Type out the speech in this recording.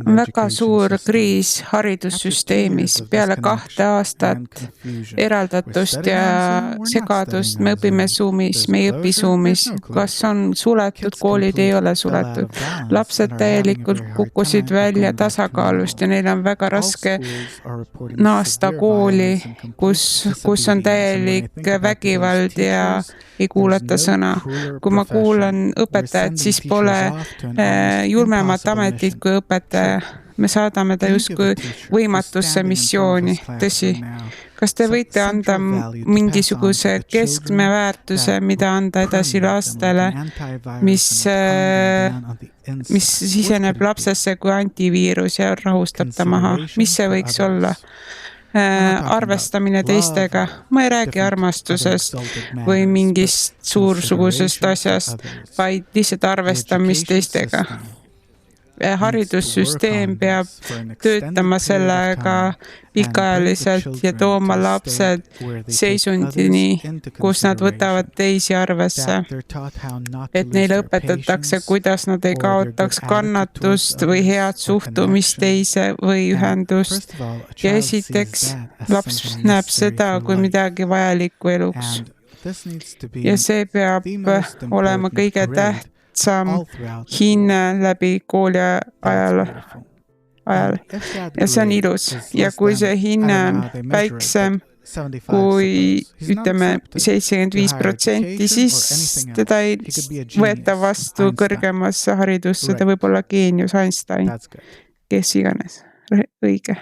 On väga suur kriis haridussüsteemis. Peale 2 aastat eraldatust ja segadust me õpime Zoomis, me ei õpi Zoomis. Kas on suletud, koolid ei ole suletud. Lapsed täielikult kukkusid välja tasakaalust ja neil on väga raske naasta kooli, kus on täielik vägivald ja ei kuulata sõna. Kui ma kuulan õpetajat, siis pole julmemat ametit kui õpetaja. Me saadame ta justkui võimatusse missiooni. Tõsi, kas te võite anda mingisuguse keskme väärtuse, mida anda edasi lastele, mis siseneb lapsesse kui antiviirus ja rahustab ta maha? Mis see võiks olla? Arvestamine teistega. Ma ei räägi armastusest või mingist suursugusest asjast, vaid lihtsalt arvestamist teistega. Haridussüsteem peab töötama sellega pikaajaliselt ja tooma lapsed seisundini, kus nad võtavad teisi arvesse, et neile õpetatakse, kuidas nad ei kaotaks kannatust või head suhtumist teise või ühendust. Ja esiteks, laps näeb seda kui midagi vajalikku eluks. Ja see peab olema kõige tähtsam hinne läbi kooli ajal. Ja see on ilus. Ja kui see hinne on väiksem kui ütleme 75%, siis teda ei võeta vastu kõrgemasse haridusse, ta võib olla geenius Einstein, kes iganes. Õige.